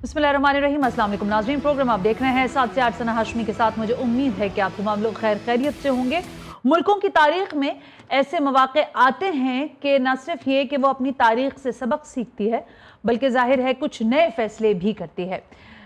बिस्मिल्लाहिर्रहमानिर्रहीम। अस्सलाम वालेकुम नाज़रीन, प्रोग्राम आप देख रहे हैं 7 से 8 सना हाशमी के साथ। मुझे उम्मीद है कि आप तमाम लोग खैर खैरियत से होंगे। मुल्कों की तारीख में ऐसे मौक़े आते हैं कि न सिर्फ ये कि वो अपनी तारीख से सबक सीखती है, बल्कि ज़ाहिर है कुछ नए फैसले भी करती है।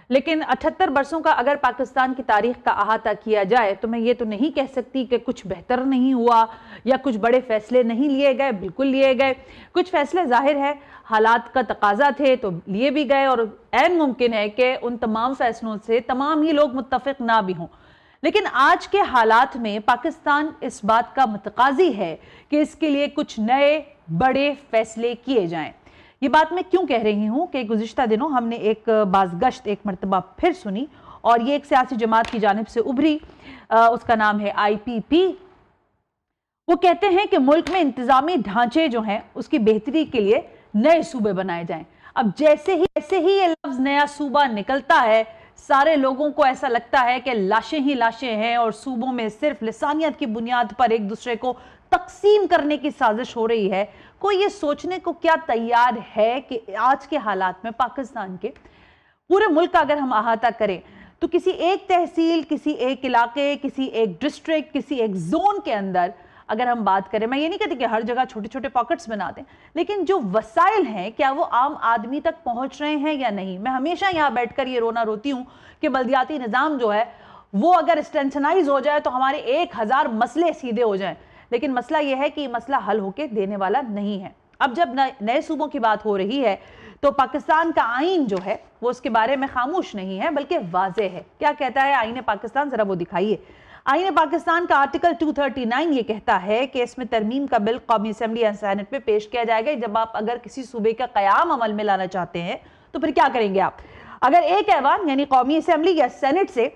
लेकिन 78 बरसों का अगर पाकिस्तान की तारीख का अहाता किया जाए तो मैं ये तो नहीं कह सकती कि कुछ बेहतर नहीं हुआ या कुछ बड़े फैसले नहीं लिए गए। बिल्कुल लिए गए। कुछ फैसले ज़ाहिर है हालात का तकाजा थे तो लिए भी गए, और ऐन मुमकिन है कि उन तमाम फैसलों से तमाम ही लोग मुत्तफिक ना भी हों। लेकिन आज के हालात में पाकिस्तान इस बात का मुतकाज़ी है कि इसके लिए कुछ नए बड़े फैसले किए जाएं। ये बात मैं क्यों कह रही हूं कि गुज़िश्ता दिनों हमने एक बाज़गश्त एक मरतबा फिर सुनी, और ये एक सियासी जमात की जानिब से उभरी। उसका नाम है IPP। वो कहते हैं कि मुल्क में इंतजामी ढांचे जो हैं उसकी बेहतरी के लिए नए सूबे बनाए जाएं। अब जैसे ही ये लफ्ज़ नया सूबा निकलता है, सारे लोगों को ऐसा लगता है कि लाशें ही लाशें हैं और सूबों में सिर्फ लिसानियत की बुनियाद पर एक दूसरे को तकसीम करने की साजिश हो रही है। कोई ये सोचने को क्या तैयार है कि आज के हालात में पाकिस्तान के पूरे मुल्क का अगर हम अहाता करें तो किसी एक तहसील, किसी एक इलाके, किसी एक डिस्ट्रिक्ट, किसी एक जोन के अंदर अगर हम बात करें, मैं ये नहीं कहती कि हर जगह छोटे छोटे पॉकेट्स बना दें, लेकिन जो वसाइल हैं क्या वो आम आदमी तक पहुंच रहे हैं या नहीं। मैं हमेशा यहाँ बैठकर ये रोना रोती हूँ कि बल्दियाती निज़ाम जो है वो अगर स्टेंशनाइज हो जाए तो हमारे 1000 मसले सीधे हो जाएं, लेकिन मसला यह है कि मसला हल होके देने वाला नहीं है। अब जब नए सूबों की बात हो रही है तो पाकिस्तान का आइन जो है वो उसके बारे में खामोश नहीं है बल्कि वाज़े है। क्या कहता है आइन पाकिस्तान, जरा वो दिखाइए। आइन पाकिस्तान का आर्टिकल 239 ये कहता है कि इसमें तरमीम का बिल कौमी असेंबली या सेनेट में पेश किया जाएगा। जब आप अगर किसी सूबे का क़याम अमल में लाना चाहते हैं तो फिर क्या करेंगे आप? अगर एक ऐवान यानी कौमी असेंबली या सेनेट से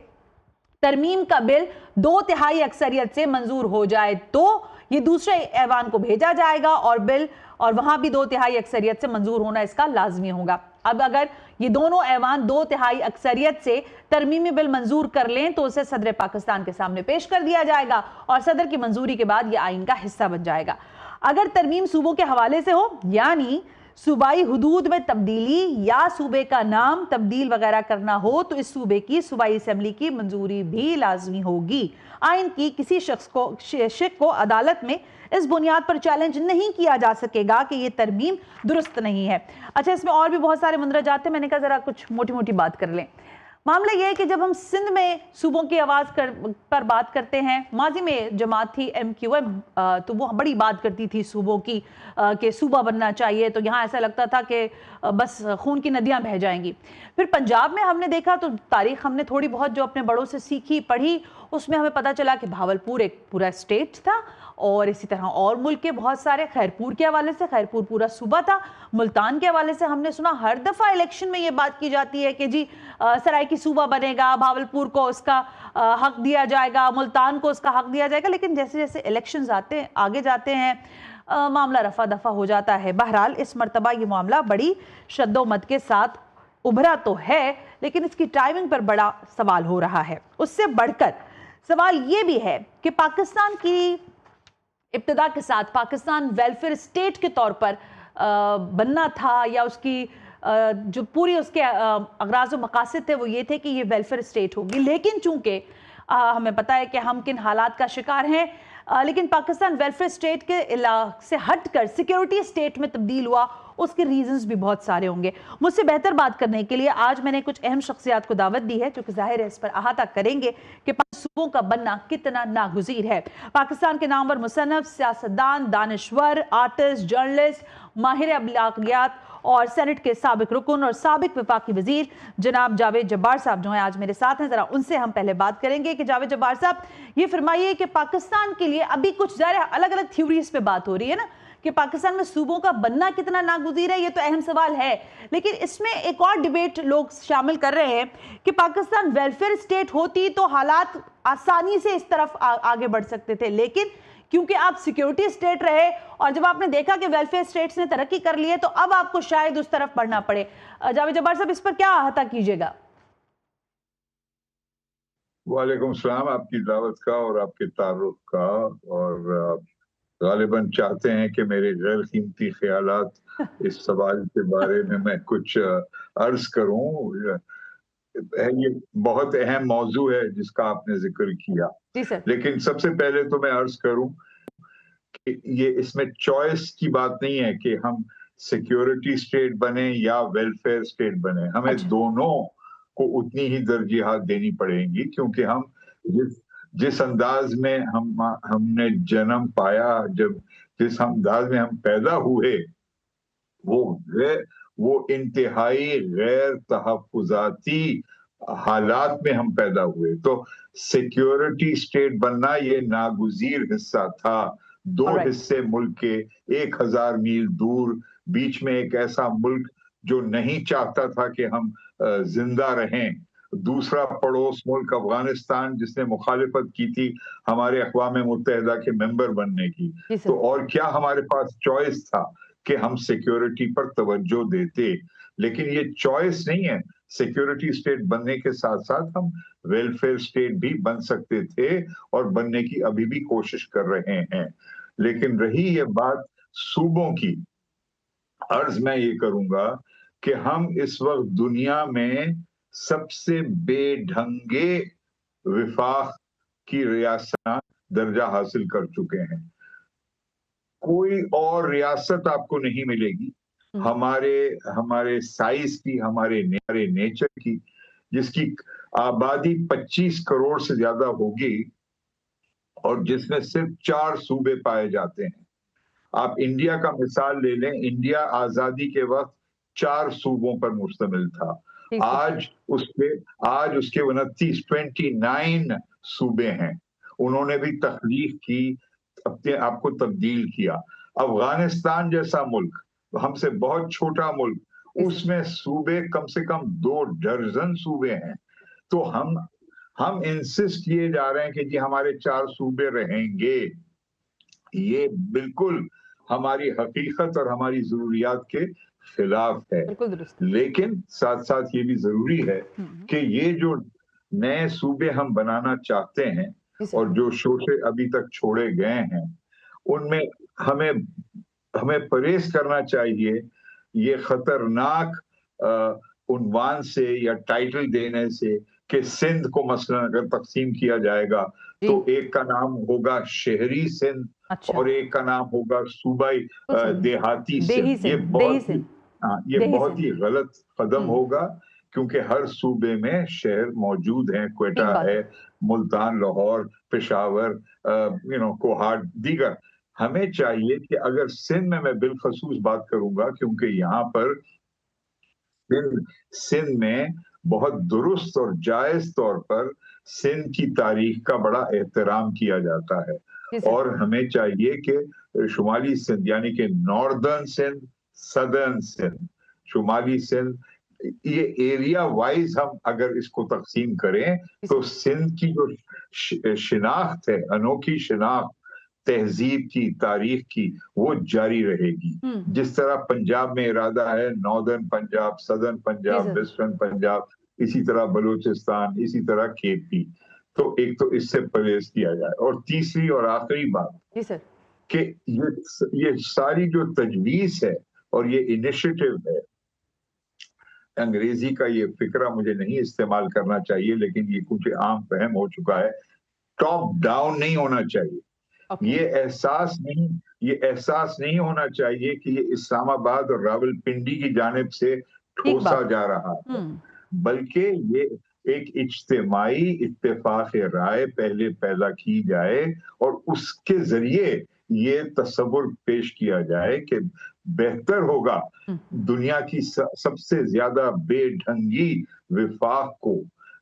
तरमीम का बिल 2/3 अक्सरियत से मंजूर हो जाए तो ये दूसरे ऐवान को भेजा जाएगा और बिल और वहां भी 2/3 अक्सरियत से मंजूर होना इसका लाजमी होगा। अब अगर ये दोनों ऐवान 2/3 अक्सरियत से तरमीमी बिल मंजूर कर लें तो उसे सदर पाकिस्तान के सामने पेश कर दिया जाएगा और सदर की मंजूरी के बाद ये आइन का हिस्सा बन जाएगा। अगर तरमीम सूबों के हवाले से हो, यानी सूबाई हुदूद में तब्दीली या सूबे का नाम तब्दील वगैरह करना हो, तो इस सूबे की सूबाई असेंबली की मंजूरी भी लाजमी होगी। आइन की किसी शख्स को अदालत में इस बुनियाद पर चैलेंज नहीं किया जा सकेगा कि यह तरमीम दुरुस्त नहीं है। अच्छा, इसमें और भी बहुत सारे मंदरजात हैं, मैंने कहा जरा कुछ मोटी मोटी बात कर लें। मामला यह है कि जब हम सिंध में सूबों की आवाज़ पर बात करते हैं, माजी में जमात थी MQM, तो वो बड़ी बात करती थी सूबों की कि सूबा बनना चाहिए, तो यहाँ ऐसा लगता था कि बस खून की नदियाँ बह जाएंगी। फिर पंजाब में हमने देखा तो तारीख़ हमने थोड़ी बहुत जो अपने बड़ों से सीखी पढ़ी, उसमें हमें पता चला कि भावलपुर एक पूरा स्टेट था और इसी तरह और मुल्क के बहुत सारे, खैरपुर के हवाले से खैरपुर पूरा सूबा था। मुल्तान के हवाले से हमने सुना हर दफ़ा इलेक्शन में ये बात की जाती है कि जी सराइकी सूबा बनेगा, भावलपुर को उसका हक दिया जाएगा, मुल्तान को उसका हक दिया जाएगा। लेकिन जैसे जैसे इलेक्शंस आगे जाते हैं मामला रफा दफा हो जाता है। बहरहाल इस मरतबा ये मामला बड़ी शद्दोमत के साथ उभरा तो है, लेकिन इसकी टाइमिंग पर बड़ा सवाल हो रहा है। उससे बढ़कर सवाल ये भी है कि पाकिस्तान की इब्तिदा के साथ पाकिस्तान वेलफेयर स्टेट के तौर पर बनना था, या उसकी जो पूरी उसके अगराज़ व मकासद थे वो ये थे कि ये वेलफेयर स्टेट होगी। लेकिन चूंकि हमें पता है कि हम किन हालात का शिकार हैं, लेकिन पाकिस्तान वेलफेयर स्टेट के से हटकर सिक्योरिटी स्टेट में तब्दील हुआ। उसके रीजंस भी बहुत सारे होंगे। मुझसे बेहतर बात करने के लिए आज मैंने कुछ अहम शख्सियात को दावत दी है जो कि जाहिर है इस पर अहाता करेंगे कि सूबों का बनना कितना नागुज़ीर है। पाकिस्तान के नामवर मुसन्नफ, सियासतदान, दानिश्वर, आर्टिस्ट, जर्नलिस्ट, माहिर अखलाकियात और सेनेट के साबिक रुकन और साबिक वफाकी वजीर जनाब जावेद जब्बार साहब जो हैं आज मेरे साथ हैं। जरा उनसे हम पहले बात करेंगे कि जावेद जब्बार साहब, ये फरमाइए कि पाकिस्तान के लिए अभी कुछ ज़ाहिर अलग अलग थ्योरीज पे बात हो रही है ना कि पाकिस्तान में सूबों का बनना कितना नागुज़ीर है, ये तो अहम सवाल है। लेकिन इसमें एक और डिबेट लोग शामिल कर रहे हैं कि पाकिस्तान वेलफेयर स्टेट होती तो हालात आसानी से इस तरफ आगे बढ़ सकते थे, लेकिन क्योंकि आप सिक्योरिटी स्टेट रहे और जब आपने देखा कि वेलफेयर स्टेट्स ने तरक्की कर ली है तो अब आपको शायद उस तरफ बढ़ना पड़े। जावेद जब्बार साहब, इस पर क्या अहाता कीजिएगा? वालेकुम सलाम, आपकी दावत का और आपके तारुफ का, और गालिबन चाहते हैं कि मेरे गैर कीमती ख्यालात इस सवाल के बारे में मैं कुछ अर्ज करूं, ये बहुत अहम मौजू है जिसका आपने जिक्र किया। जी सर। लेकिन सबसे पहले तो मैं अर्ज करूं कि ये इसमें चॉइस की बात नहीं है कि हम सिक्योरिटी स्टेट बने या वेलफेयर स्टेट बने, हमें अच्छा। दोनों को उतनी ही तरजीहात देनी पड़ेंगी, क्योंकि हम जिस अंदाज में हमने जन्म पाया, जिस अंदाज में हम पैदा हुए, वो इंतहाई गैर तहफ़्फ़ुज़ाती हालात में हम पैदा हुए। तो सिक्योरिटी स्टेट बनना ये नागुज़ीर हिस्सा था। दो Alright. हिस्से मुल्क के 1000 मील दूर, बीच में एक ऐसा मुल्क जो नहीं चाहता था कि हम जिंदा रहें, दूसरा पड़ोस मुल्क अफगानिस्तान जिसने मुखालिफत की थी हमारे अक़वाम मुत्तहिदा के मेंबर बनने की। जी सर। तो और क्या हमारे पास चॉइस था कि हम सिक्योरिटी पर तवज्जो देते। लेकिन ये चॉइस नहीं है, सिक्योरिटी स्टेट बनने के साथ साथ हम वेलफेयर स्टेट भी बन सकते थे और बनने की अभी भी कोशिश कर रहे हैं। लेकिन रही ये बात सूबों की, अर्ज मैं ये करूंगा कि हम इस वक्त दुनिया में सबसे बेढंगे विफाक की रियासत दर्जा हासिल कर चुके हैं। कोई और रियासत आपको नहीं मिलेगी हमारे साइज की, हमारे नेचर की, जिसकी आबादी 25 करोड़ से ज्यादा होगी और जिसमें सिर्फ 4 सूबे पाए जाते हैं। आप इंडिया का मिसाल ले लें, इंडिया आजादी के वक्त 4 सूबों पर मुश्तमिल था। आज उसके 29 सूबे हैं। उन्होंने भी तख्लीक की, अपने आप को तब्दील किया। अफगानिस्तान जैसा मुल्क, हमसे बहुत छोटा मुल्क, उसमें सूबे कम से कम 2 दर्जन सूबे हैं। तो हम इंसिस्ट किए जा रहे हैं कि जी हमारे 4 सूबे रहेंगे। ये बिल्कुल हमारी हकीकत और हमारी जरूरियात के खिलाफ है। लेकिन साथ साथ ये भी जरूरी है कि ये जो नए सूबे हम बनाना चाहते हैं और जो शोशे अभी तक छोड़े गए हैं, उनमें हमें परहेज करना चाहिए ये खतरनाक उन्वान से या टाइटल देने से कि सिंध को मसलन अगर तकसीम किया जाएगा तो एक का नाम होगा शहरी सिंध और एक का नाम होगा सूबाई देहाती सिंध। ये बहुत ही गलत कदम होगा, क्योंकि हर सूबे में शहर मौजूद हैं, क्वेटा है, मुल्तान, लाहौर, पेशावर, कोहाट, दीगर। हमें चाहिए कि अगर सिंध में मैं बिलखसूस बात करूंगा, क्योंकि यहाँ पर सिंध में बहुत दुरुस्त और जायज तौर पर सिंध की तारीख का बड़ा एहतराम किया जाता है, और हमें चाहिए कि शुमाली सिंध यानी कि नॉर्दर्न सिंध, सदर्न सिंध, शुमाली सिंध, ये एरिया वाइज हम अगर इसको तकसीम करें तो सिंध की जो शिनाख्त है, अनोखी शिनाख्त तहजीब की, तारीख की, वो जारी रहेगी। जिस तरह पंजाब में इरादा है northern Punjab, southern Punjab, western Punjab, इसी तरह बलूचिस्तान, इसी तरह केपी। तो एक तो इससे परहेज किया जाए। और तीसरी और आखिरी बात कि ये सारी जो तजवीज है और ये इनिशिएटिव है, अंग्रेजी का ये फिक्रा मुझे नहीं इस्तेमाल करना चाहिए, लेकिन ये कुछ आम फहम हो चुका है, टॉप डाउन नहीं होना चाहिए। ये एहसास नहीं होना चाहिए कि ये इस्लामाबाद और रावलपिंडी की जानिब से ठोसा जा रहा है, बल्कि ये एक इज्तिमाई इत्तेफाक राय पहले पैदा की जाए और उसके जरिए ये तस्वुर पेश किया जाए कि बेहतर होगा दुनिया की सबसे ज्यादा बेढंगी विफाक को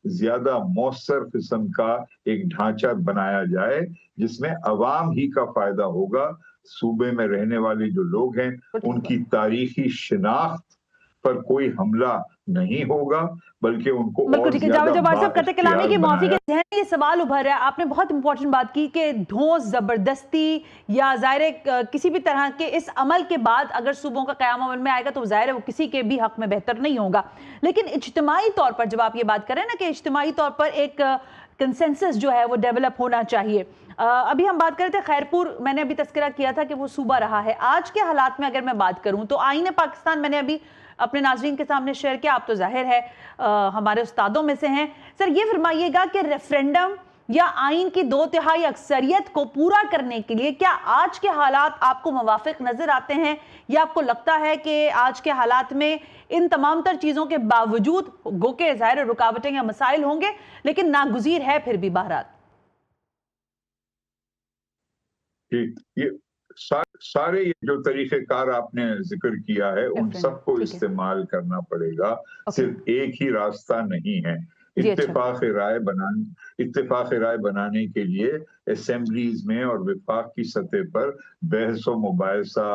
ज्यादा मौसर किस्म का एक ढांचा बनाया जाए जिसमें अवाम ही का फायदा होगा। सूबे में रहने वाले जो लोग हैं उनकी तारीखी शिनाख्त पर कोई हमला नहीं होगा, बल्कि उनको और जावेद जब्बार साहब, कतई कलामी की माफी के जहन में ये सवाल उभर रहा है। आपने बहुत इंपॉर्टेंट बात की कि धौंस, जबरदस्ती या ज़ाहिर किसी भी तरह के इस अमल के बाद अगर सूबों का क़याम अमल में आएगा तो ज़ाहिर है वो किसी के भी हक में बेहतर नहीं होगा। लेकिन इज्तिमाई तौर पर जब आप ये बात करें ना कि इज्तिमाई तौर पर एक कंसेंसस जो है वो डेवलप होना चाहिए। अभी हम बात कर रहे थे खैरपुर, मैंने अभी तस्करा किया था कि वो सूबा रहा है। आज के हालात में अगर मैं बात करूं तो आईन पाकिस्तान, मैंने अभी اپنے ناظرین کے سامنے شیئر کیا. آپ تو ظاہر ہے ہمارے استادوں میں سے ہیں. سر یہ فرمائیے گا کہ ریفرینڈم یا آئین کی 2/3 اکثریت کو پورا کرنے کے لیے کیا آج کے حالات آپ کو موافق نظر آتے ہیں، یا آپ کو لگتا ہے کہ آج کے حالات میں ان تمام تر چیزوں کے باوجود گو کہ ظاہر رکاوٹیں یا مسائل ہوں گے لیکن ناگزیر ہے پھر بھی بہرحال؟ یہ سارے یہ جو طریقہ کار آپ نے ذکر کیا ہے ان سب کو استعمال کرنا پڑے گا. صرف ایک ہی راستہ نہیں ہے. اتفاق رائے بنانے کے لیے اسمبلیز میں اور وفاق کی سطح پر بحث و مباحثہ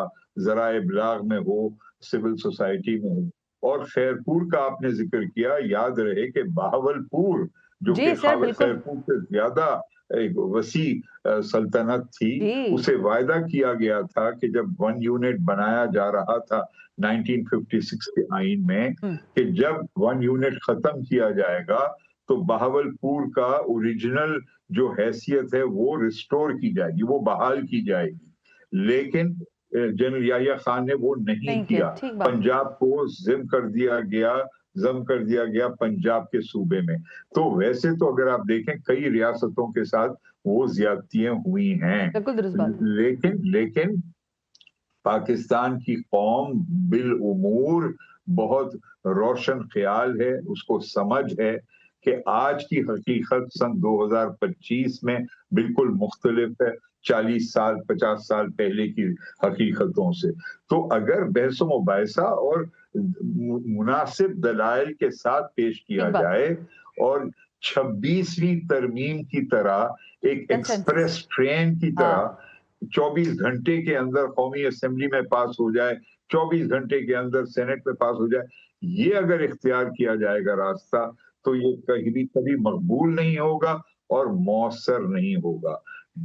ذرائع ابلاغ میں ہو، سول سوسائٹی میں ہو. اور خیرپور کا آپ نے ذکر کیا، یاد رہے کہ بہاولپور جو کہ خیرپور سے زیادہ ایک وسیع سلطنت تھی، اسے وعدہ کیا گیا تھا کہ جب 1 یونٹ بنایا جا رہا تھا 1956 کے آئین میں، کہ جب 1 یونٹ ختم کیا جائے گا تو بہاولپور کا اوریجنل جو حیثیت ہے وہ ریسٹور کی جائے گی، وہ بحال کی جائے گی. لیکن جنرل یحییٰ خان نے وہ نہیں کیا. پنجاب کو ضم کر دیا گیا پنجاب کے صوبے میں. تو ویسے تو اگر آپ دیکھیں کئی ریاستوں کے ساتھ وہ زیادتیاں ہوئی ہیں، لیکن پاکستان کی قوم بالامور بہت روشن خیال ہے، اس کو سمجھ ہے کہ آج کی حقیقت سن 2025 میں بالکل مختلف ہے 40 سال 50 سال پہلے کی حقیقتوں سے. تو اگر بحث و مباحثہ اور مناسب دلائل کے ساتھ پیش کیا جائے اور 26ویں ترمیم کی طرح ایک ایکسپریس ٹرین کی طرح 24 گھنٹے کے اندر قومی اسمبلی میں پاس ہو جائے، 24 گھنٹے کے اندر سینٹ میں پاس ہو جائے، یہ اگر اختیار کیا جائے گا راستہ تو یہ کبھی مقبول نہیں ہوگا اور مؤثر نہیں ہوگا.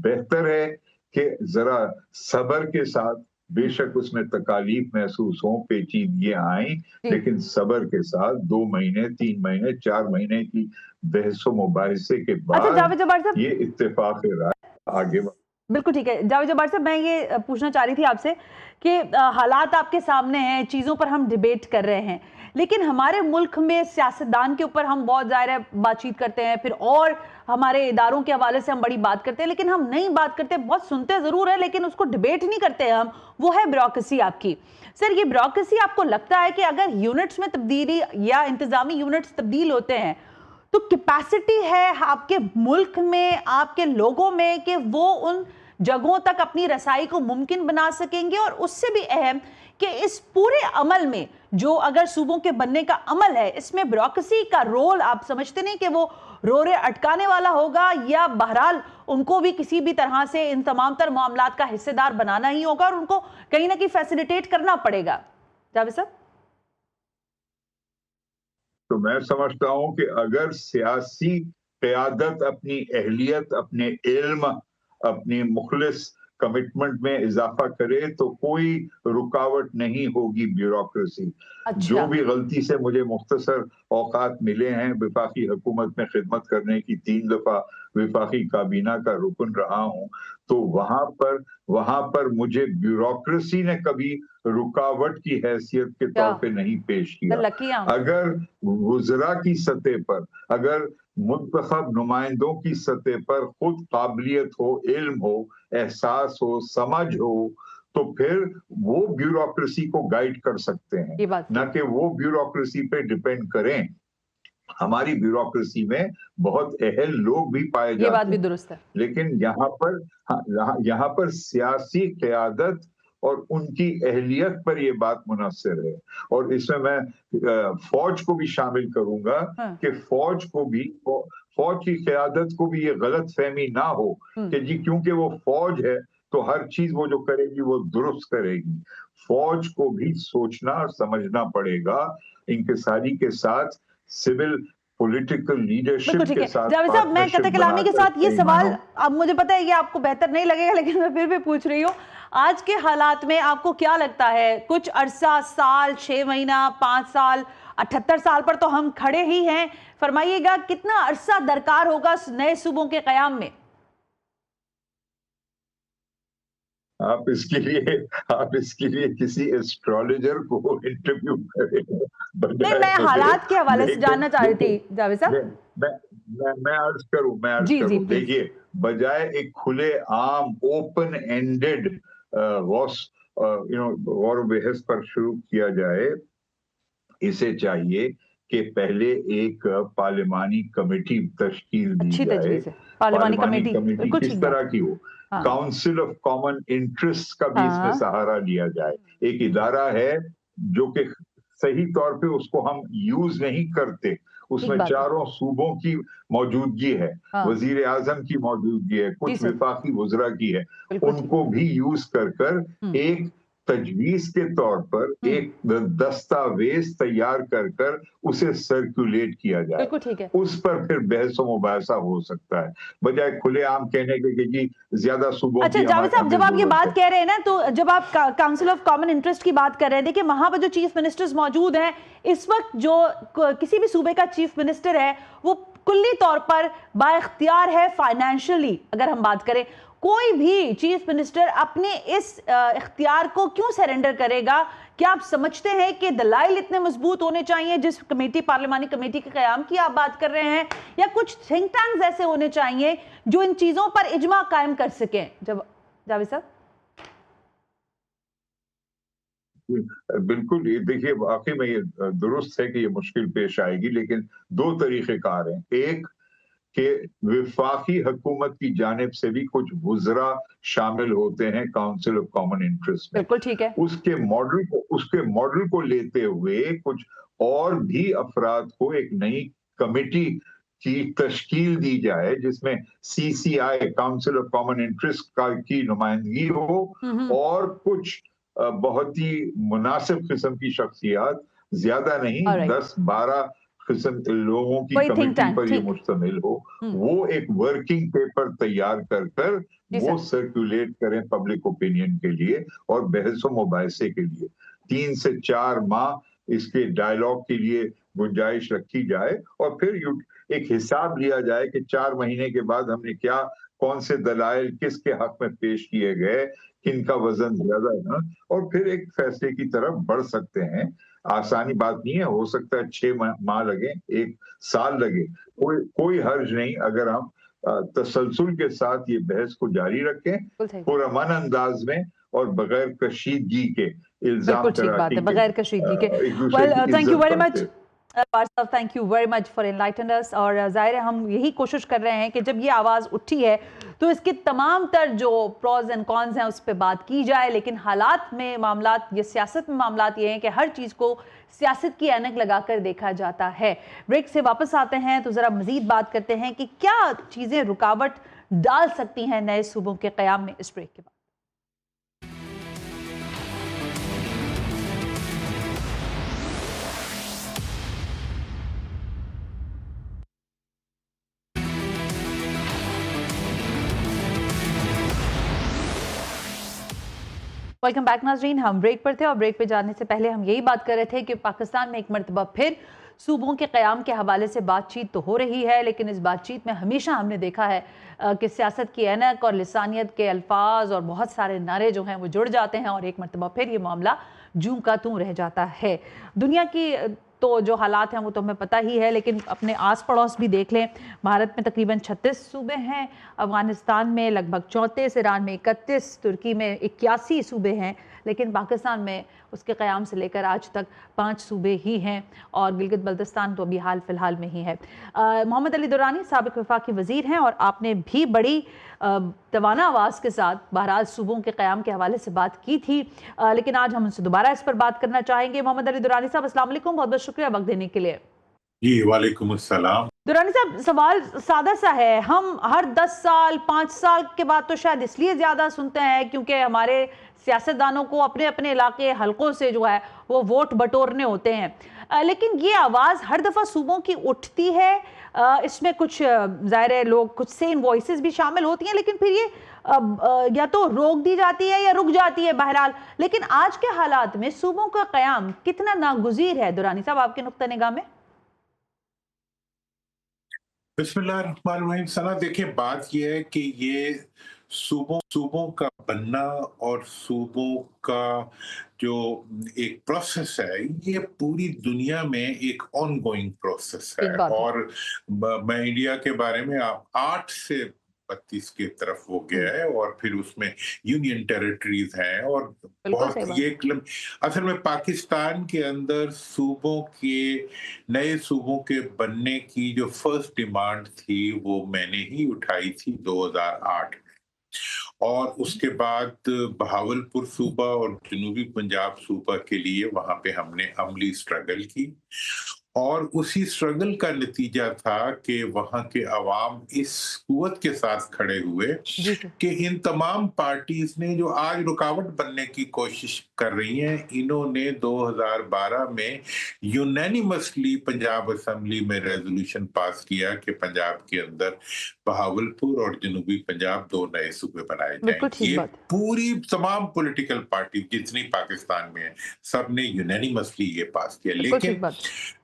بہتر ہے کہ ذرا صبر کے ساتھ، بے شک اس میں تکالیف محسوس ہوں، پیچیدگیاں آئیں، لیکن صبر کے ساتھ 2 مہینے 3 مہینے 4 مہینے کی بحث و مباحثے کے بعد یہ اتفاق رائے آگے بالکل ٹھیک ہے. جاوید جبار صاحب، میں یہ پوچھنا چاہ رہی تھی آپ سے کہ حالات آپ کے سامنے ہیں، چیزوں پر ہم ڈیبیٹ کر رہے ہیں، لیکن ہمارے ملک میں سیاستدان کے اوپر ہم بہت ظاہر بات چیت کرتے ہیں، پھر اور ہمارے اداروں کے حوالے سے ہم بڑی بات کرتے ہیں، لیکن ہم نہیں بات کرتے، بہت سنتے ضرور ہیں لیکن اس کو ڈیبیٹ نہیں کرتے ہم. وہ ہے بیوروکریسی آپ کی. سر، یہ بیوروکریسی آپ کو لگتا ہے کہ اگر یونٹس میں تبدیلی یا انتظامی یونٹس تبدیل ہوتے ہیں تو کیپیسٹی ہے آپ کے ملک میں، آپ کے لوگوں میں، کہ وہ ان جگہوں تک اپنی رسائی کو ممکن بنا سکیں گے؟ اور اس سے بھی اہم کہ اس پورے عمل میں جو اگر صوبوں کے بننے کا عمل ہے، اس میں بیوروکریسی کا رول آپ سمجھتے نہیں کہ وہ رورے اٹکانے والا ہوگا، یا بہرحال ان کو بھی کسی بھی طرح سے ان تمام تر معاملات کا حصے دار بنانا ہی ہوگا اور ان کو کہیں نہ کہیں فیسیلیٹیٹ کرنا پڑے گا؟ جاوید صاحب؟ تو میں سمجھتا ہوں کہ اگر سیاسی قیادت اپنی اہلیت، اپنے علم، اپنی مخلص کمٹمنٹ میں اضافہ کرے تو کوئی رکاوٹ نہیں ہوگی بیوروکریسی. جو بھی غلطی سے مجھے مختصر اوقات ملے ہیں، وفاقی حکومت میں خدمت کرنے کی 3 دفعہ وفاقی کابینہ کا رکن رہا ہوں، تو وہاں پر مجھے بیوروکریسی نے کبھی رکاوٹ کی حیثیت کے طور پہ نہیں پیش کیا. اگر وزراء کی سطح پر، اگر منتخب نمائندوں کی سطح پر خود قابلیت ہو، علم ہو، احساس ہو، سمجھ ہو، تو پھر وہ بیوروکریسی کو گائیڈ کر سکتے ہیں، نہ کہ وہ بیوروکریسی پہ ڈیپینڈ کریں. ہماری بیوروکریسی میں بہت اہل لوگ بھی پائے جاتے ہیں، یہ بات بھی درست ہے، لیکن یہاں پر سیاسی قیادت اور ان کی اہلیت پر یہ بات منحصر ہے. اور اس میں فوج کو بھی شامل کروں گا کہ فوج کی قیادت کو بھی یہ غلط فہمی نہ ہو کہ جی کیونکہ وہ فوج ہے تو ہر چیز وہ جو کرے گی وہ درست کرے گی. فوج کو بھی سوچنا اور سمجھنا پڑے گا، انکساری کے ساتھ سول پولیٹیکل لیڈرشپ کے ساتھ. جاوید صاحب، میں قطع کلامی کے ساتھ یہ سوال، اب مجھے پتا ہے یہ آپ کو بہتر نہیں لگے گا لیکن میں پھر بھی پوچھ رہی ہوں، آج کے حالات میں آپ کو کیا لگتا ہے، کچھ عرصہ، سال، 6 مہینہ، 5 سال، 78 سال پر تو ہم کھڑے ہی ہیں، فرمائیے گا کتنا عرصہ درکار ہوگا نئے صوبوں کے قیام میں؟ आप इसके लिए किसी एस्ट्रोलॉजर को इंटरव्यू करें नहीं, बजाय मैं मुझे। हालात के हवाले से लेकिन जानना चाह रही देखो, थी जावेद मैं साहब। मैं मैं अर्ज जी, जी, करूं, प्लीज। देखिए, बजाय एक खुले आम ओपन एंडेड गौस गौर बहस पर शुरू किया जाए, इसे चाहिए कि पहले एक पार्लिमानी कमेटी तश्कील दी अच्छी जाए। तजवीज़ है। पार्लिमानी पार्लिमानी कमेटी, कमेटी बिल्कुल किस ठीक बात तरह है। की हो? हाँ, काउंसिल ऑफ कॉमन इंटरेस्ट का भी इसमें हाँ, सहारा लिया जाए। एक इदारा है जो कि सही तौर पे उसको हम यूज नहीं करते, ठीक उसमें बात है। चारों सूबों की मौजूदगी है, हाँ, वजीर आजम की मौजूदगी है, जी कुछ सर, विफाकी वुजरा की है, बिल्कुल ठीक। उनको भी यूज कर हुँ, एक तजवीज के तौर पर हुँ, एक दस्तावेज तैयार कर उसे सर्कुलेट किया जाए। बिल्कुल ठीक है। उस पर फिर बहस व मुबाहसा हो सकता है, बजाय खुलेआम कहने के कि जी ज्यादा सूबों अच्छा की जावेद साहब, हमें जब आप ये जरूरत बात है। कह रहे हैं ना, तो जब आप काउंसिल ऑफ कॉमन इंटरेस्ट की बात कर रहे हैं, देखिए वहां पर जो चीफ मिनिस्टर्स मौजूद हैं इस वक्त, जो किसी भी सूबे का चीफ मिनिस्टर है वो कुल्ली तौर पर बाइख्तियार है फाइनेंशियली। अगर हम बात करें, कोई भी चीफ मिनिस्टर अपने इस इख्तियार को क्यों सरेंडर करेगा? क्या आप समझते हैं कि दलाइल इतने मजबूत होने चाहिए जिस कमेटी, पार्लिमानी कमेटी के कयाम की आप बात कर रहे हैं, या कुछ थिंक टैंक्स ऐसे होने चाहिए जो इन चीजों पर इजमा कायम कर सकें? जब जावेद साहब। बिल्कुल, ये देखिए, वाकई में ये दुरुस्त है कि ये मुश्किल पेश आएगी, लेकिन दो तरीक़ेकार हैं। एक कि वफाकी हुकूमत की जानिब से भी कुछ वुज़रा शामिल होते हैं काउंसिल ऑफ कॉमन इंटरेस्ट में। बिल्कुल ठीक है। उसके मॉडल को लेते हुए कुछ और भी अफराद को एक नई कमेटी की तश्कील दी जाए, जिसमें CCI, council of common interest की नुमाइंदगी हो, हम्म। और कुछ बहुत ही मुनासिब किस्म की शख्सियात, ज्यादा नहीं, ऑलराइट। 10-12 किस्म के लोगों की वही थिंक कमेटी टैंक, पर ये ठीक। मुश्तमिल हो, हम्म। वो एक वर्किंग पेपर तैयार कर जी वो सर। सर्कुलेट करें पब्लिक ओपिनियन के लिए और बहस मुबाहिसे के लिए। 3 से 4 माह इसके डायलॉग के लिए गुंजाइश रखी जाए, और फिर एक हिसाब लिया जाए कि 4 महीने के बाद हमने क्या, कौन से दलाइल किसके हक में पेश किए गए, किनका वजन ज्यादा है, और फिर एक फैसले की तरफ बढ़ सकते हैं। आसानी बात नहीं है, हो सकता है 6 माह लगे, 1 साल लगे, कोई हर्ज नहीं अगर हम तसलसल के साथ ये बहस को जारी रखें, बिल्कुल सही। पुरअमन अंदाज में और बगैर कशीदगी के, बिल्कुल इल्जाम ठीक बात है, तराशी के, बगैर कशीदगी के। एक दूसरे वेल, की थैंक यू इज्जत वेरी करते। मच साहब, thank you very much for enlightening अस। और जाहिर है हम यही कोशिश कर रहे हैं कि जब ये आवाज़ उठी है तो इसके तमाम तर जो प्रॉज एंड कॉन्स हैं उस पर बात की जाए, लेकिन हालात में मामलात, ये सियासत में मामलात ये हैं कि हर चीज़ को सियासत की ऐनक लगाकर देखा जाता है। ब्रेक से वापस आते हैं तो ज़रा मज़ीद बात करते हैं कि क्या चीज़ें रुकावट डाल सकती हैं नए सूबों के क़याम में। इस ब्रेक के बाद वेलकम बैक नाज़रीन। हम ब्रेक पर थे और ब्रेक पे जाने से पहले हम यही बात कर रहे थे कि पाकिस्तान में एक मरतबा फिर सूबों के क़याम के हवाले से बातचीत तो हो रही है, लेकिन इस बातचीत में हमेशा हमने देखा है कि सियासत की ऐनक और लिसानियत के अल्फाज और बहुत सारे नारे जो हैं वो जुड़ जाते हैं और एक मरतबा फिर ये मामला जूं का तूं रह जाता है। दुनिया की तो जो हालात हैं वो तो हमें पता ही है, लेकिन अपने आस पड़ोस भी देख लें। भारत में तकरीबन 36 सूबे हैं, अफगानिस्तान में लगभग 34, ईरान में 31, तुर्की में 81 सूबे हैं, लेकिन पाकिस्तान में उसके क़याम से लेकर आज तक 5 सूबे ही हैं और गिलगित बल्तिस्तान तो अभी हाल फिलहाल में ही है। मोहम्मद अली दुरानी साबिक़ वफाकी वज़ीर हैं और आपने भी बड़ी तवाना आवाज़ के साथ बहरहाल सूबों के क़याम के हवाले से बात की थी, लेकिन आज हम उनसे दोबारा इस पर बात करना चाहेंगे। मोहम्मद अली दुरानी साहब, अस्सलाम वालेकुम, बहुत बहुत शुक्रिया वक्त देने के लिए। जी वालेकुम अस्सलाम। दुरानी साहब, सवाल सादा सा है। हम हर 10 साल 5 साल के बाद तो शायद इसलिए ज़्यादा सुनते हैं क्योंकि हमारे सियासतदानों को अपने अपने इलाके हलकों से जो है वो वोट बटोरने होते हैं, लेकिन ये आवाज़ हर दफ़ा सूबों की उठती है। इसमें कुछ ज़ाहिर है लोग, कुछ सेम वॉइसेस भी शामिल होती हैं, लेकिन फिर ये या तो रोक दी जाती है या रुक जाती है बहरहाल। लेकिन आज के हालात में सूबों का क़याम कितना नागुज़ीर है दुरानी साहब आपके नुक्ता निगाह में? बिस्मिल्लाहिर्रहमानिर्रहीम। सना, देखिए बात यह है कि ये सूबों का बनना और सूबों का जो एक प्रोसेस है, ये पूरी दुनिया में एक ऑनगोइंग प्रोसेस है। ठीक बात है। और मैं इंडिया के बारे में 8 से 32 की तरफ हो गया है, और फिर उसमें यूनियन टेरिटरीज हैं, और बिल्कुल बहुत सही बात ये है। असल में पाकिस्तान के अंदर नए सूबों के बनने की जो फर्स्ट डिमांड थी, वो मैंने ही उठाई थी 2008। और उसके बाद बहावलपुर सूबा और जनूबी पंजाब सूबा के लिए वहां पे हमने अमली स्ट्रगल की, और उसी स्ट्रगल का नतीजा था कि वहां के अवाम इस कुव्वत के साथ खड़े हुए जी सर। कि इन तमाम पार्टीज ने जो आज रुकावट बनने की कोशिश कर रही हैं, इन्होंने 2012 में यूनानिमसली पंजाब असेंबली में रेजोल्यूशन पास किया कि पंजाब के अंदर बहावलपुर और जनूबी पंजाब 2 नए सूबे बनाए जाएं। बिल्कुल ठीक ये बात है। पूरी तमाम पॉलिटिकल पार्टी जितनी पाकिस्तान में है, सबने यूनानिमसली ये पास किया। बिल्कुल ठीक लेकिन बात है।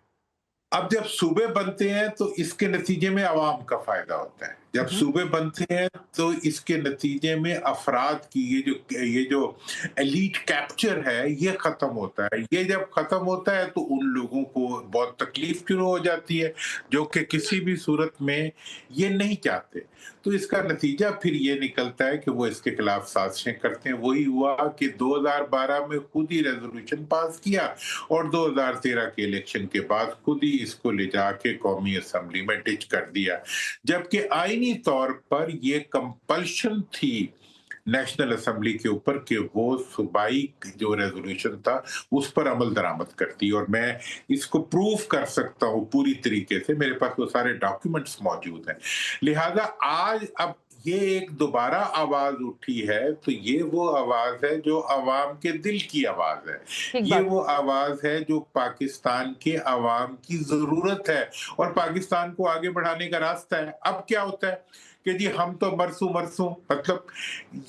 अब जब सूबे बनते हैं तो इसके नतीजे में अवाम का फायदा होता है। जब सूबे बनते हैं तो इसके नतीजे में अफराद की ये जो एलीट कैप्चर है, ये खत्म होता है। ये जब खत्म होता है तो उन लोगों को बहुत तकलीफ शुरू हो जाती है, जो कि किसी भी सूरत में ये नहीं चाहते। तो इसका नतीजा फिर ये निकलता है कि वो इसके खिलाफ साजिशें करते हैं। वही हुआ कि 2012 में खुद ही रेजोल्यूशन पास किया, और 2013 के इलेक्शन के बाद खुद ही इसको ले जाके कौमी असेंबली में डिच कर दिया, जबकि आईनी तौर पर ये कंपल्शन थी नेशनल असेंबली के ऊपर कि वो सूबाई जो रेजोल्यूशन था उस पर अमल दरामद करती। और मैं इसको प्रूव कर सकता हूँ पूरी तरीके से, मेरे पास वो सारे डॉक्यूमेंट्स मौजूद हैं। लिहाजा आज अब ये एक दोबारा आवाज उठी है, तो ये वो आवाज है जो अवाम के दिल की आवाज है। ठीक ये बात वो आवाज है जो पाकिस्तान के अवाम की जरूरत है और पाकिस्तान को आगे बढ़ाने का रास्ता है। अब क्या होता है कि जी हम तो मरसू मतलब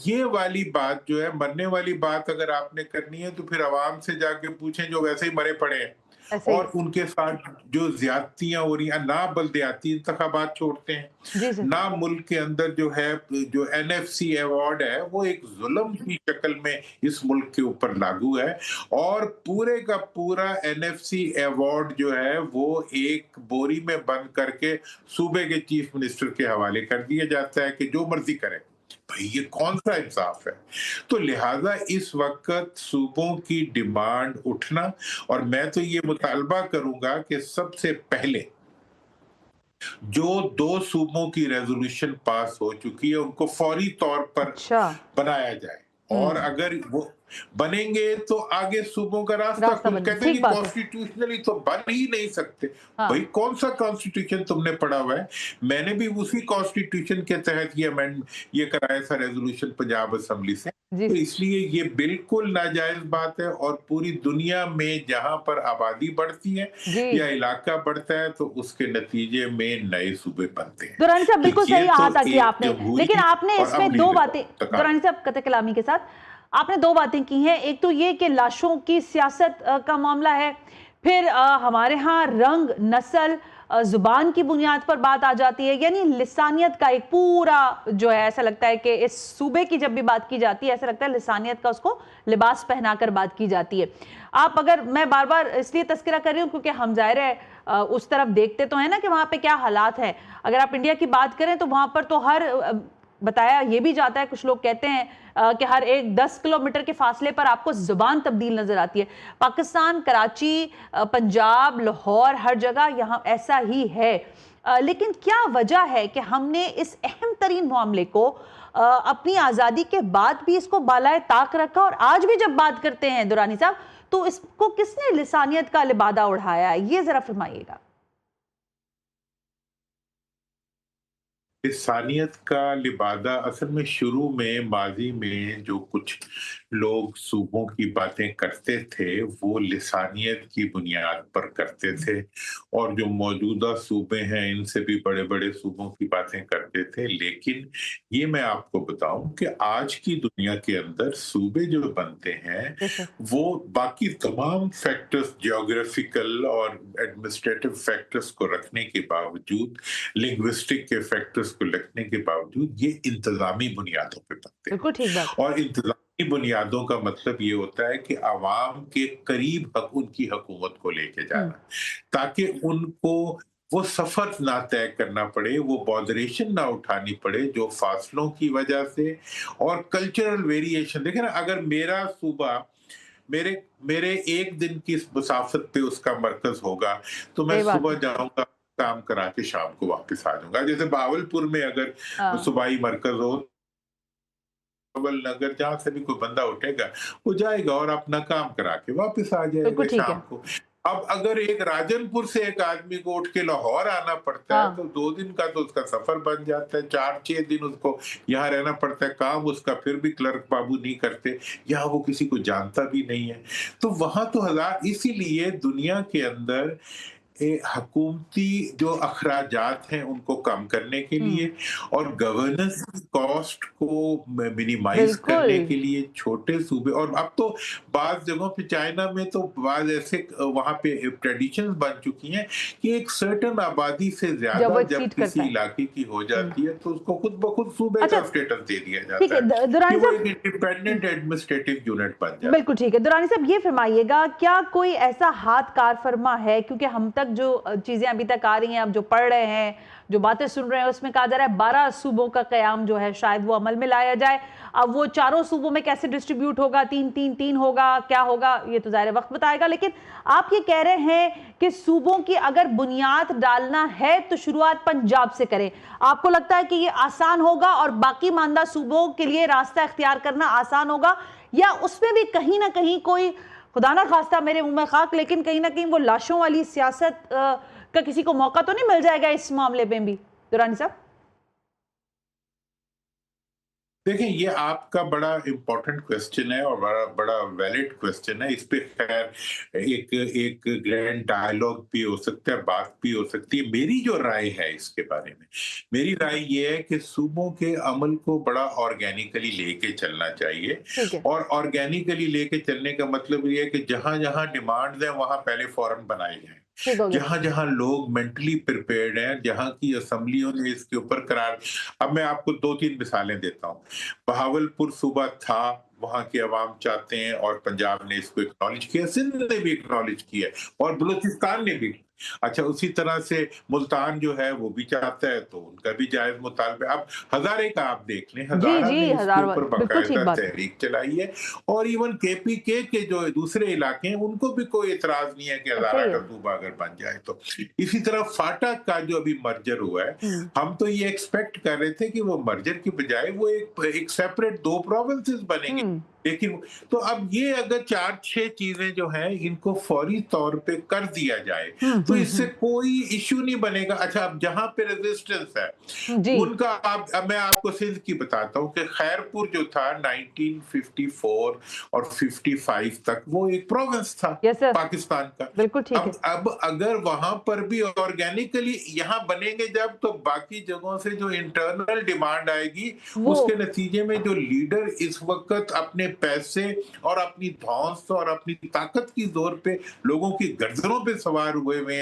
ये वाली बात जो है, मरने वाली बात अगर आपने करनी है तो फिर अवाम से जाके पूछें जो वैसे ही मरे पड़े हैं, ऐसे ही। और उनके साथ जो ज्यादतियां हो रही हैं, ना बलदियाती इंतखाबात छोड़ते हैं, जी सर। ना मुल्क के अंदर जो है जो एनएफसी अवार्ड है वो एक जुल्म की शक्ल में इस मुल्क के ऊपर लागू है, और पूरे का पूरा एनएफसी अवार्ड जो है वो एक बोरी में बंद करके सूबे के चीफ मिनिस्टर के हवाले कर दिया जाता है कि जो मर्जी करे। भाई ये कौन सा इंसाफ है? तो लिहाजा इस वक्त सूबों की डिमांड उठना, और मैं तो ये मुतालबा करूंगा कि सबसे पहले जो 2 सूबों की रेजोल्यूशन पास हो चुकी है उनको फौरी तौर पर अच्छा। बनाया जाए, और अगर वो बनेंगे तो आगे सूबों का रास्ता रास्ता बने। कहते हैं ठीक कि बात है। कॉन्स्टिट्यूशनली तो बन ही नहीं सकते। हाँ। भाई कौन सा कॉन्स्टिट्यूशन तुमने पढ़ा हुआ है? मैंने भी उसी कॉन्स्टिट्यूशन के तहत ये कराया था रेजोल्यूशन पंजाब असेंबली से। जी तो इसलिए ये बिल्कुल नाजायज बात है, और पूरी दुनिया में जहां पर आबादी बढ़ती है जी। या इलाका बढ़ता है तो उसके नतीजे में नए सूबे बनते हैं। दुरानी साहब तो बिल्कुल ये सही तो कहा था कि एक आपने, जमहूरी लेकिन आपने और इसमें अमली 2 बातें, तकाज़ा। दुरानी साहब कतई कलामी के साथ आपने 2 बातें की हैं। एक तो ये कि लाशों की सियासत का मामला है, फिर हमारे यहाँ रंग, नस्ल, जुबान की बुनियाद पर बात आ जाती है, यानी लिसानियत का एक पूरा जो है, ऐसा लगता है कि इस सूबे की जब भी बात की जाती है ऐसा लगता है लिसानियत का उसको लिबास पहनाकर बात की जाती है। आप अगर, मैं बार बार इसलिए तस्करा कर रही हूँ क्योंकि हम ज़ाहिर है उस तरफ देखते तो है ना कि वहाँ पे क्या हालात हैं। अगर आप इंडिया की बात करें तो वहाँ पर तो हर बताया ये भी जाता है, कुछ लोग कहते हैं कि हर एक 10 किलोमीटर के फासले पर आपको जुबान तब्दील नजर आती है। पाकिस्तान, कराची, पंजाब, लाहौर, हर जगह यहाँ ऐसा ही है। लेकिन क्या वजह है कि हमने इस अहम तरीन मामले को अपनी आज़ादी के बाद भी इसको बालाए ताक रखा, और आज भी जब बात करते हैं दुरानी साहब तो इसको किसने लिसानियत का लिबादा उड़ाया है, ये जरा फरमाइएगा। लिसानियत का लिबादा असल में शुरू में माजी में जो कुछ लोग सूबों की बातें करते थे वो लिसानियत की बुनियाद पर करते थे, और जो मौजूदा सूबे हैं इनसे भी बड़े बड़े सूबों की बातें करते थे। लेकिन ये मैं आपको बताऊं कि आज की दुनिया के अंदर सूबे जो बनते हैं वो बाकी तमाम फैक्टर्स, जियोग्राफिकल और एडमिनिस्ट्रेटिव फैक्टर्स को रखने के बावजूद, लिंग्विस्टिक के फैक्टर्स को लगने के बावजूद ये इंतजामी बुनियादों पे बनते हैं। बिल्कुल ठीक बात। और इंतजामी बुनियादों का मतलब ये होता है कि आवाम के करीब उनकी हुकूमत को लेके जाना, ताकि उनको वो सफर ना तय करना पड़े, वो बॉदरेशन ना उठानी पड़े जो फासलों की वजह से और कल्चरल वेरिएशन। देखें ना, अगर मेरा सूबा मेरे एक दिन की मुसाफत पे उसका मरकज होगा तो मैं सुबह जाऊंगा, काम करा के शाम को वापस आ जाऊंगा। जैसे बहावलपुर में अगर सूबाई मरकज हो, नगर जहां से भी कोई बंदा उठेगा वो जाएगा और अपना काम करा के वापस आ जाएगा शाम को। अब अगर एक राजनपुर से एक आदमी को उठ के लाहौर आना पड़ता है तो 2 दिन का तो उसका सफर बन जाता है, 4-6 दिन उसको यहाँ रहना पड़ता है। काम उसका फिर भी क्लर्क बाबू नहीं करते, यहाँ वो किसी को जानता भी नहीं है। तो वहां तो इसीलिए दुनिया के अंदर हुकूमती जो अखराजात हैं उनको कम करने के लिए और गवर्नेंस कॉस्ट को मिनिमाइज करने के लिए छोटे सूबे, और अब तो बाज़ जगहों पे चाइना में तो बाज़ ऐसे वहाँ पे ट्रेडिशंस बन चुकी हैं कि एक सर्टेन आबादी से ज्यादा जब किसी इलाके की हो जाती है तो उसको खुद ब खुद सूबे का स्टेटस दे दिया जाता है, वो एक इंडिपेंडेंट एडमिनिस्ट्रेटिव यूनिट बन जाता है। बिल्कुल ठीक है। दुरानी साहब ये फरमाइएगा, क्या कोई ऐसा हाथ कार फरमा है, क्योंकि हम तक जो चीजें अभी तक आ रही हैं, अब जो पढ़ रहे हैं, जो बातें सुन रहे हैं, उसमें कहा जा रहा है 12 सूबों का क़याम जो है शायद वो अमल में लाया जाए। अब वो चारों सूबों में कैसे डिस्ट्रीब्यूट होगा, 3-3-3 होगा, क्या होगा, ये तो ज़ाहिर वक्त बताएगा। लेकिन आप ये कह रहे हैं कि सूबों की अगर बुनियाद डालना है तो शुरुआत पंजाब से करें। आपको लगता है कि ये आसान होगा और बाकी मानदा सूबों के लिए रास्ता इख्तियार करना आसान होगा, या उसमें भी कहीं ना कहीं कोई, खुदा ना खास्ता मेरे मुंह में खाक, लेकिन कहीं ना कहीं वो लाशों वाली सियासत का किसी को मौका तो नहीं मिल जाएगा इस मामले में भी? दुरानी साहब देखें, ये आपका बड़ा इंपॉर्टेंट क्वेश्चन है और बड़ा वैलिड क्वेश्चन है। इस पे खैर एक ग्रैंड डायलॉग भी हो सकता है, बात भी हो सकती है। मेरी जो राय है इसके बारे में, मेरी राय ये है कि सूबों के अमल को बड़ा ऑर्गेनिकली लेके चलना चाहिए। और ऑर्गेनिकली लेके चलने का मतलब ये है कि जहां जहां डिमांड्स हैं वहां पहले फौरन बनाए जाए। जहां जहां लोग मेंटली प्रिपेयर्ड हैं, जहां की असेंबलियों ने इसके ऊपर करार, अब मैं आपको 2-3 मिसालें देता हूं। बहावलपुर सूबा था, वहां के अवाम चाहते हैं और पंजाब ने इसको एक्नॉलेज किया, सिंध ने भी एक्नॉलेज किया और बलूचिस्तान ने भी। अच्छा, उसी तरह से मुल्तान जो है वो भी चाहता है तो उनका भी जायज मुतालबा। अब हजारे का आप देख लें, हजारा ने इसके ऊपर बाकायदा तहरीक चलाई है और इवन KPK के जो दूसरे इलाके हैं उनको भी कोई एतराज नहीं है कि हजारा का सूबा अगर बन जाए तो। इसी तरह फाटा का जो अभी मर्जर हुआ है, हम तो ये एक्सपेक्ट कर रहे थे कि वो मर्जर की बजाय वो एक सेपरेट 2 प्रोविंसेस बनेंगे, लेकिन तो अब ये अगर 4-6 चीजें जो हैं इनको फौरी तौर पे कर दिया जाए तो इससे कोई इश्यू नहीं बनेगा। अच्छा, अब जहां पे रेजिस्टेंस है उनका, अब मैं आपको सिंध की बताता हूं कि खैरपुर जो था 1954 और 55 तक वो एक प्रोविंस था पाकिस्तान का। बिल्कुल ठीक है। अब अगर वहां पर भी ऑर्गेनिकली यहाँ बनेंगे जब, तो बाकी जगहों से जो इंटरनल डिमांड आएगी उसके नतीजे में जो लीडर इस वक्त अपने पैसे और अपनी धौंस और अपनी ताकत की जोर पे लोगों की गर्दनों पे सवार हुए हैं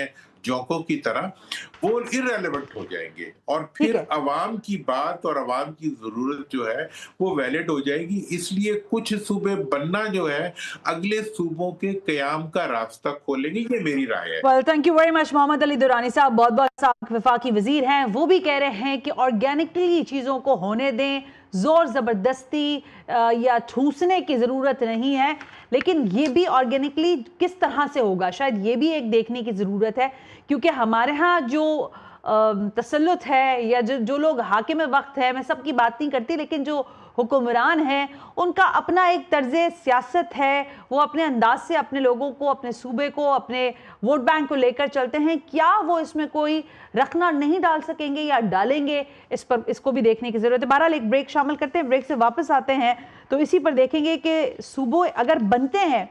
जोंकों की तरह, वो इररेलेवेंट हो जाएंगे और फिर अवाम की बात और अवाम की जरूरत जो है वो वैलिड हो जाएगी। इसलिए कुछ सूबे बनना जो है अगले सूबों के कयाम का रास्ता खोलेंगे, ये मेरी राय है। Well, thank you very much Mohammad Ali Durrani साहब, बहुत बहुत साबिक वफाकी वजीर हैं। वो भी कह रहे हैं कि ऑर्गेनिकली चीज़ों को होने दें, जोर ज़बरदस्ती या ठूसने की ज़रूरत नहीं है, लेकिन ये भी ऑर्गेनिकली किस तरह से होगा शायद ये भी एक देखने की ज़रूरत है, क्योंकि हमारे यहाँ जो तसल्लुत है या जो लोग हाकिम वक्त है, मैं सबकी बात नहीं करती, लेकिन जो हुक्मरान हैं उनका अपना एक तर्ज़े सियासत है, वो अपने अंदाज से अपने लोगों को, अपने सूबे को, अपने वोट बैंक को लेकर चलते हैं। क्या वो इसमें कोई रखना नहीं डाल सकेंगे या डालेंगे, इस पर इसको भी देखने की ज़रूरत है। बहरहाल एक ब्रेक शामिल करते हैं, ब्रेक से वापस आते हैं तो इसी पर देखेंगे कि सूबे अगर बनते हैं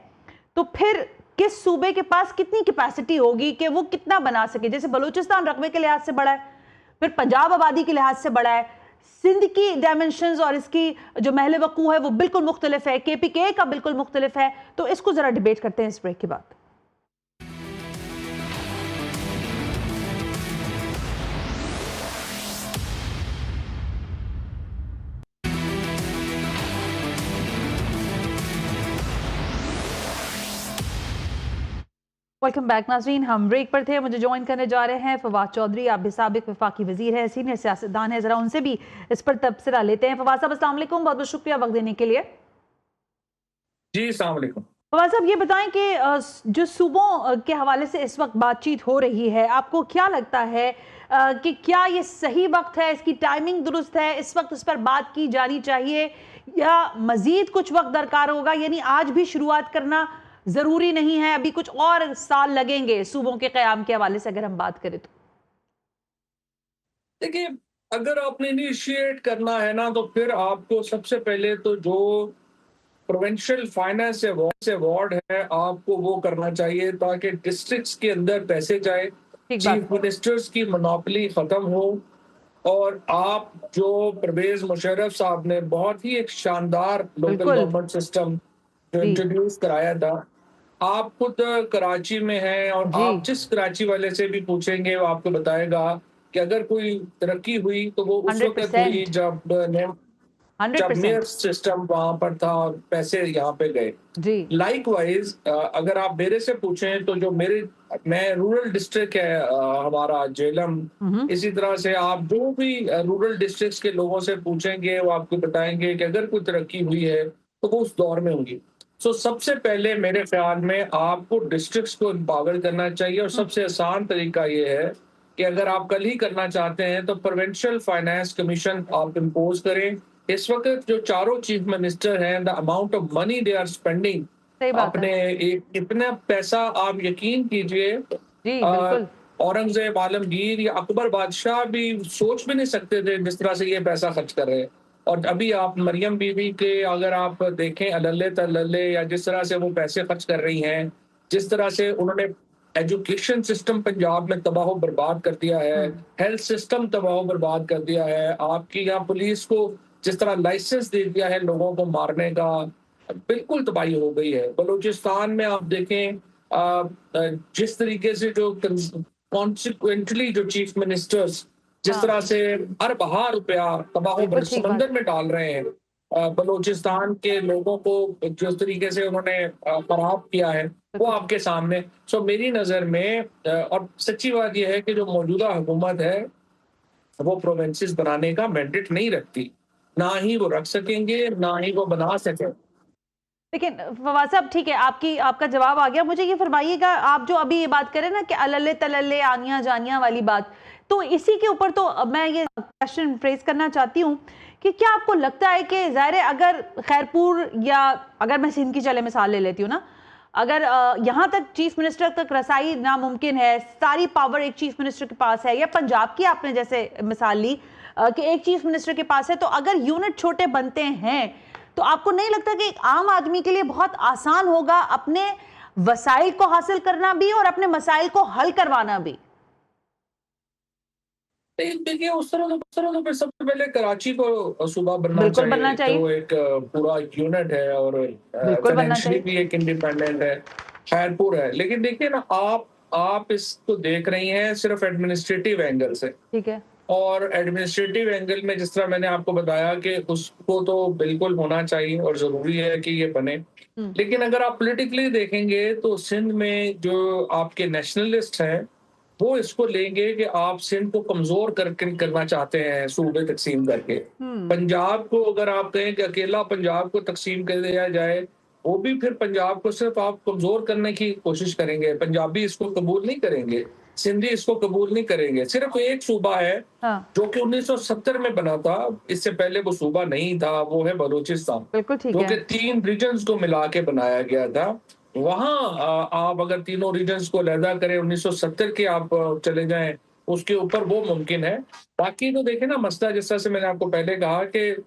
तो फिर किस सूबे के पास कितनी कैपेसिटी होगी कि वो कितना बना सके। जैसे बलूचिस्तान रकबे के लिहाज से बड़ा है, फिर पंजाब आबादी के लिहाज से बड़ा है, सिंध की डायमेंशंस और इसकी जो महल वकूअ है वो बिल्कुल मुख्तलिफ है, KPK का बिल्कुल मुख्तलिफ है। तो इसको जरा डिबेट करते हैं इस ब्रेक के बाद। वेलकम बैक नाज़रीन, हम ब्रेक पर थे। मुझे ज्वाइन करने जा रहे हैं फवाद चौधरी। आप भी साबिक वफाकी वजीर है, सीनियर सियासतदान है, जरा उनसे भी इस पर तबसरा लेते हैं। फवाद साहब अस्सलाम वालेकुम, बहुत बहुत शुक्रिया वक्त देने के लिए। जी अस्सलाम वालेकुम। फवाद साहब ये बताएं कि जो सूबों के हवाले से इस वक्त बातचीत हो रही है, आपको क्या लगता है कि क्या ये सही वक्त है, इसकी टाइमिंग दुरुस्त है, इस वक्त इस पर बात की जानी चाहिए या मजीद कुछ वक्त दरकार होगा? यानी आज भी शुरुआत करना जरूरी नहीं है, अभी कुछ और साल लगेंगे सूबों के क़याम के हवाले से अगर हम बात करें तो? देखिए, अगर आपने इनिशिएट करना है ना, तो फिर आपको सबसे पहले तो जो प्रोविंशियल फाइनेंस अवार्ड है आपको वो करना चाहिए, ताकि डिस्ट्रिक्ट्स के अंदर पैसे जाए, चीफ मिनिस्टर्स की मोनोपोली खत्म हो, और आप जो परवेज मुशर्रफ साहब ने बहुत ही एक शानदार लोकल गवर्नमेंट सिस्टम जो इंट्रोड्यूस कराया था। आप खुद कराची में हैं और आप जिस कराची वाले से भी पूछेंगे वो आपको बताएगा कि अगर कोई तरक्की हुई तो वो उस वक्त हुई जब मेयर सिस्टम वहां पर था और पैसे यहाँ पे गए। लाइकवाइज अगर आप मेरे से पूछें तो जो मैं रूरल डिस्ट्रिक्ट है हमारा जेलम, इसी तरह से आप जो भी रूरल डिस्ट्रिक्ट्स के लोगों से पूछेंगे वो आपको बताएंगे कि अगर कोई तरक्की हुई है तो वो उस दौर में होगी। सो सबसे पहले मेरे ख्याल में आपको डिस्ट्रिक्ट्स को एम्पावर करना चाहिए, और सबसे आसान तरीका ये है कि अगर आप कल ही करना चाहते हैं तो प्रोविंशियल फाइनेंस कमीशन आप इम्पोज करें। इस वक्त जो चारों चीफ मिनिस्टर हैं, the amount of money they are spending, अपने इतना पैसा आप यकीन कीजिए औरंगजेब, आलमगीर या अकबर बादशाह भी सोच भी नहीं सकते थे जिस तरह से ये पैसा खर्च कर रहे हैं। और अभी आप मरियम बीवी के अगर आप देखें अल्ले तल्ले, या जिस तरह से वो पैसे खर्च कर रही हैं, जिस तरह से उन्होंने एजुकेशन सिस्टम पंजाब में तबाह बर्बाद कर दिया है, हेल्थ सिस्टम तबाह बर्बाद कर दिया है, आपकी यहाँ पुलिस को जिस तरह लाइसेंस दे दिया है लोगों को मारने का, बिल्कुल तबाही हो गई है। बलूचिस्तान में आप देखें जिस तरीके से जो कॉन्सिक्वेंटली जो चीफ मिनिस्टर्स जिस तरह से अरबा रुपया तबाह समंदर में डाल रहे हैं बलूचिस्तान के लोगों को, जिस तरीके से उन्होंने खराब किया है वो आपके सामने। सो मेरी नज़र में और सच्ची बात यह है कि जो मौजूदा हुकूमत है वो प्रोविंसेस बनाने का मैंडेट नहीं रखती, ना ही वो रख सकेंगे, ना ही वो बना सकें। लेकिन फवाद साहब ठीक है, आपका जवाब आ गया। मुझे ये फरमाइएगा, आप जो अभी ये बात करें ना कि अल्ले तल्ले आनिया जानिया वाली बात, तो इसी के ऊपर तो मैं ये क्वेश्चन फ्रेज करना चाहती हूँ कि क्या आपको लगता है कि ज़ाहिर है अगर खैरपुर या अगर मैं सिंध की चले मिसाल ले लेती हूँ ना, अगर यहाँ तक चीफ मिनिस्टर तक रसाई नामुमकिन है, सारी पावर एक चीफ मिनिस्टर के पास है, या पंजाब की आपने जैसे मिसाल ली कि एक चीफ मिनिस्टर के पास है, तो अगर यूनिट छोटे बनते हैं तो आपको नहीं लगता कि एक आम आदमी के लिए बहुत आसान होगा अपने वसाइल को हासिल करना भी और अपने मसाइल को हल करवाना भी? देखिए उस तरह तो फिर सबसे पहले कराची को सूबा बनना चाहिए। तो एक पूरा यूनिट है और फाइनेंशियली भी एक इंडिपेंडेंट है, खैरपुर है। लेकिन देखिए ना, आप इसको देख रही हैं सिर्फ एडमिनिस्ट्रेटिव एंगल से, ठीक है, और एडमिनिस्ट्रेटिव एंगल में जिस तरह मैंने आपको बताया कि उसको तो बिल्कुल होना चाहिए और जरूरी है कि ये बने। लेकिन अगर आप पॉलिटिकली देखेंगे तो सिंध में जो आपके नेशनलिस्ट हैं वो इसको लेंगे कि आप सिंध को कमजोर करना चाहते हैं सूबे तकसीम करके। पंजाब को अगर आप कहें कि अकेला पंजाब को तकसीम कर दिया जाए, वो भी फिर पंजाब को सिर्फ आप कमजोर करने की कोशिश करेंगे। पंजाबी इसको कबूल नहीं करेंगे, सिंधी इसको कबूल नहीं करेंगे। सिर्फ एक सूबा है जो कि 1970 में बना था, इससे पहले वो सूबा नहीं था, वो है बलूचिस्तान, जो कि 3 रीजन्स को मिला के बनाया गया था। वहाँ आप अगर तीनों रीजन्स को अलहदा करें, 1970 के आप चले जाएं, उसके ऊपर वो मुमकिन है। बाकी तो देखें ना, मसला जिस तरह से मैंने आपको पहले कहा कि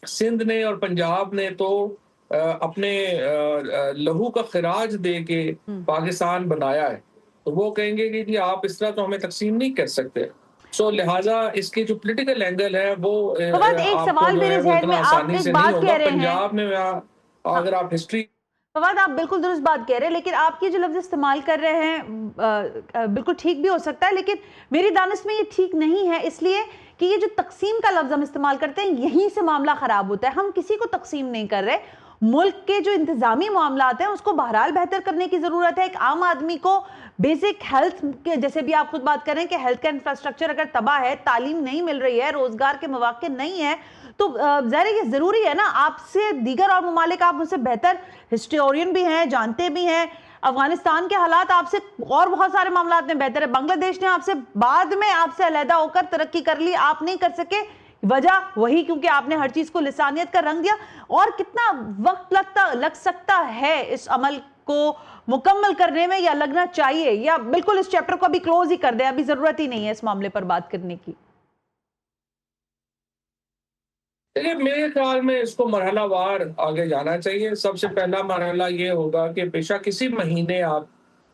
सिंध ने और पंजाब ने तो अपने लहू का खराज दे के पाकिस्तान बनाया है, तो वो कहेंगे कि आप इस तरह तो हमें तकसीम नहीं कर सकते। सो लिहाजा इसके जो पॉलिटिकल एंगल है वो एक सवाल मेरे ज़हन में, आप एक बात कह रहे हैं पंजाब में अगर आप हिस्ट्री, फवाद आप बिल्कुल दुरुस्त बात कह रहे हैं, लेकिन आप ये जो लफ्ज़ इस्तेमाल कर रहे हैं बिल्कुल ठीक भी हो सकता है, लेकिन मेरी दानिश में ये ठीक नहीं है, इसलिए कि ये जो तकसीम का लफ्ज़ हम इस्तेमाल करते हैं यहीं से मामला ख़राब होता है। हम किसी को तकसीम नहीं कर रहे, ملک کے جو انتظامی معاملات ہیں اس کو بہرحال بہتر کرنے کی ضرورت ہے. ایک عام آدمی کو بیسک ہیلتھ کے، جیسے بھی آپ خود بات کریں کہ ہیلتھ کا انفراسٹرکچر اگر تباہ ہے، تعلیم نہیں مل رہی ہے، روزگار کے مواقع نہیں ہے، تو ظاہر ہے یہ ضروری ہے نا. آپ سے دیگر اور ممالک، آپ مجھ سے بہتر ہسٹورین بھی ہیں، جانتے بھی ہیں. افغانستان کے حالات آپ سے اور بہت سارے معاملات میں بہتر ہے. بنگلہ دیش نے آپ سے بعد میں آپ سے علیحدہ ہو کر ترقی کر لی، آپ نہیں کر سکے. وجہ وہی کیونکہ آپ نے ہر چیز کو لسانیت کا رنگ دیا. اور کتنا وقت لگ سکتا ہے اس عمل کو مکمل کرنے میں، یا لگنا چاہیے، یا بالکل اس چیپٹر کو ابھی کلوز ہی کر دیں، ابھی ضرورت ہی نہیں ہے اس معاملے پر بات کرنے کی؟ میرے خیال میں اس کو مرحلہ وار آگے جانا چاہیے. سب سے پہلا مرحلہ یہ ہوگا کہ پیشہ کسی مہینے آپ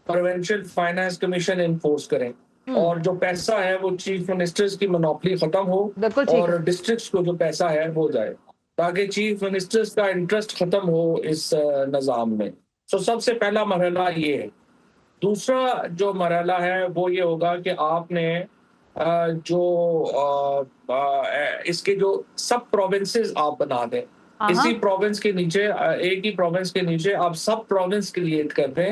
پروونشل فائنانس کمیشن انفورس کریں، اور جو پیسہ ہے وہ چیف منسٹرز کی منوپلی ختم ہو اور ڈسٹرکٹس کو جو پیسہ ہے وہ جائے، تاکہ چیف منسٹرز کا انٹرسٹ ختم ہو اس نظام میں. سب سے پہلا مرحلہ یہ ہے. دوسرا جو مرحلہ ہے وہ یہ ہوگا کہ آپ نے جو اس کے جو سب پروونسز آپ بنا دیں. اسی پروونس کے نیچے، ایک ہی پروونس کے نیچے آپ سب پروونس کریٹ کر دیں،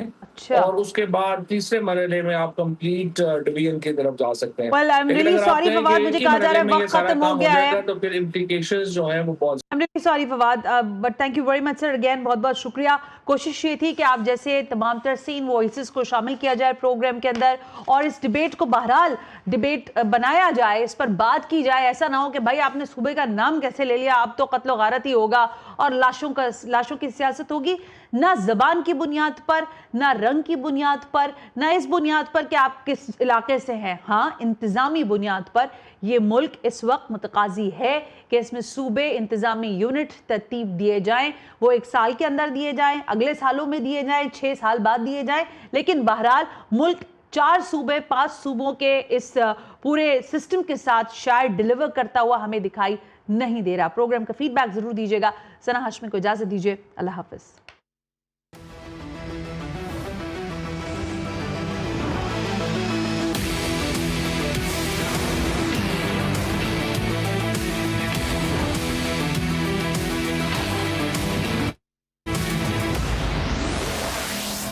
اور اس کے بعد تیسرے مرحلے میں آپ کمپلیٹ ڈویژن کی طرف جا سکتے ہیں. لیکن اگر آپ کہیں کہ ایک ہی مرحلے میں یہ سارا کام ہو جائے گا تو پھر امپلیکیشنز جو ہیں وہ بہت. I'm really sorry Fawad, but thank you very much sir again. بہت بہت شکریہ. کوشش یہ تھی کہ آپ جیسے تمام ترسین وائسز کو شامل کیا جائے پروگرام کے اندر، اور اس ڈیبیٹ کو بہرحال ڈیبیٹ بنایا جائے، اس پر بات کی جائے. ایسا نہ ہو کہ بھائی آپ نے صوبے کا نام کیسے لے لیا، اب تو قتل و غارت ہی ہوگا اور لاشوں کی سیاست ہوگی. نہ زبان کی بنیاد پر، نہ رنگ کی بنیاد پر، نہ اس بنیاد پر کہ آپ کس علاقے سے ہیں. ہاں، انتظامی بنیاد پر یہ ملک اس وقت متقاضی ہے کہ اس میں صوبے انتظامی یونٹ ترتیب دیے جائیں. وہ 1 سال کے اندر دیے جائیں، اگلے سالوں میں دیے جائیں، 6 سال بعد دیے جائیں. لیکن بہرحال ملک 4 صوبے 5 صوبوں کے اس پورے سسٹم کے ساتھ شاید ڈیلیور کرتا ہوا ہمیں دکھائی نہیں دے رہا. پروگرام کا فیڈ بیک ضرور دیجیے گا. ثنا ہاشمی کو اجازت دیجیے. اللہ حافظ.